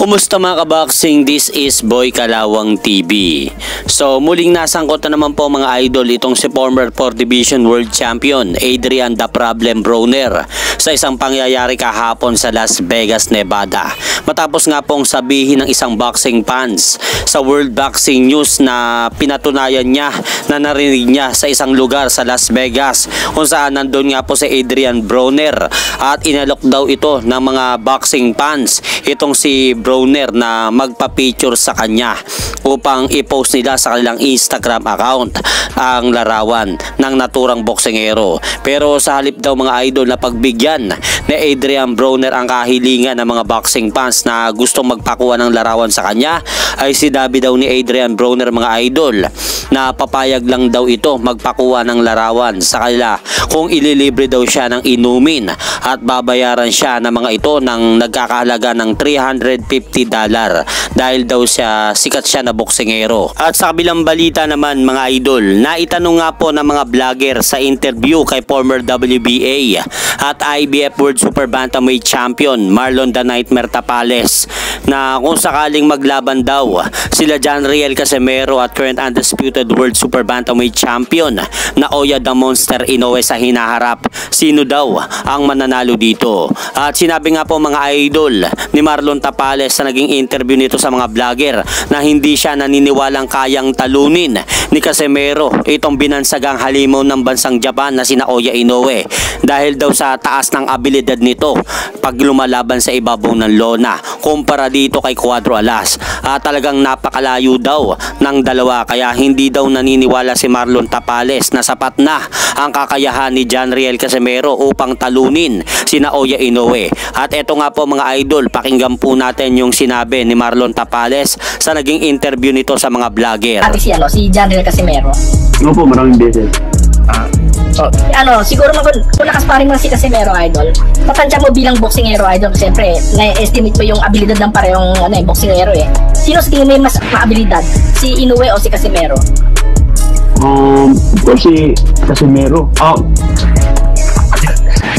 Kumusta mga kaboxing? This is Boy Kalawang TV. So muling nasangkot na naman po mga idol itong si former 4th Division World Champion Adrian The Problem Broner sa isang pangyayari kahapon sa Las Vegas, Nevada. Matapos nga pong sabihin ng isang boxing fans sa World Boxing News na pinatunayan niya na narinig niya sa isang lugar sa Las Vegas kung saan nandun nga po si Adrian Broner at inalok daw ito ng mga boxing fans itong si Broner na magpa-picture sa kanya upang i-post nila sa kanilang Instagram account ang larawan ng naturang boksingero. Pero sa halip daw mga idol na pagbigyan ni Adrian Broner ang kahilingan ng mga boxing fans na gustong magpakuha ng larawan sa kanya, ay sinabi daw ni Adrian Broner mga idol na papayag lang daw ito magpakuha ng larawan sa kanila kung ililibre daw siya ng inumin at babayaran siya ng mga ito ng nagkakahalaga ng $350 dahil daw sikat siya na boksingero. At sa kabilang balita naman mga idol, naitanong nga po ng mga vlogger sa interview kay former WBA at IBF World Super Bantamweight Champion Marlon The Nightmare Tapales na kung sakaling maglaban daw sila John Riel Casimero at current undisputed World Super Bantamweight Champion na Oya The Monster Inoue sa hinaharap, sino daw ang mananalo dito? At sinabi nga po mga idol ni Marlon Tapales sa naging interview nito sa mga vlogger na hindi siya naniniwalang kayang talunin ni Casimero itong binansagang halimaw ng bansang Japan na sina Oya Inoue dahil daw sa taas ng abilidad nito pag lumalaban sa ibabaw ng lona kumpara dito kay Cuadro Alas. Talagang napakalayo daw ng dalawa kaya hindi daw naniniwala si Marlon Tapales na sapat na ang kakayahan ni John Riel Casimero upang talunin sina Oya Inoue. At eto nga po mga idol, pakinggan po natin yung sinabi ni Marlon Tapales sa naging interview nito sa mga vlogger. Ate si John Riel Casimero. Ano po, maraming beses. Siguro kung nakasparing mo si Casimero idol, tatansya mo bilang boksingero idol, siyempre na-estimate mo yung abilidad ng parehong boksingero eh. Sino sa tingin mo yung mas maabilidad? Si Inoue o si Casimero? Of course si Casimero.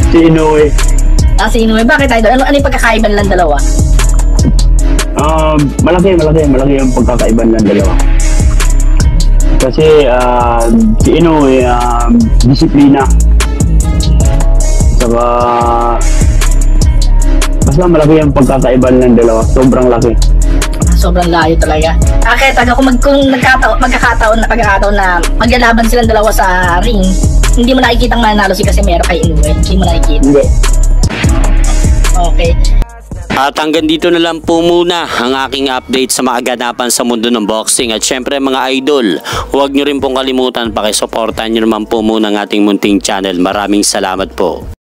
Si Inoue. Si Inoue. Bakit idol? Ano yung pagkakaiba nilang dalawa? Malaki yung pagkakaiba nilang dalawa. Kasi si Inoue disiplina. Saka basta malaki yung pagkakaiba ng dalawa. Sobrang laki. Sobrang layo talaga. Kaya kung magkakataon na maglalaban silang dalawa sa ring, hindi mo nakikitang mananalo si Casimero kay Inoue. Hindi mo nakikita. Hindi. Okay. At hanggang dito na lang po muna ang aking update sa mga ganapan sa mundo ng boxing. At syempre mga idol, huwag nyo rin pong kalimutan pakisuportahan nyo naman po muna ang ating munting channel. Maraming salamat po.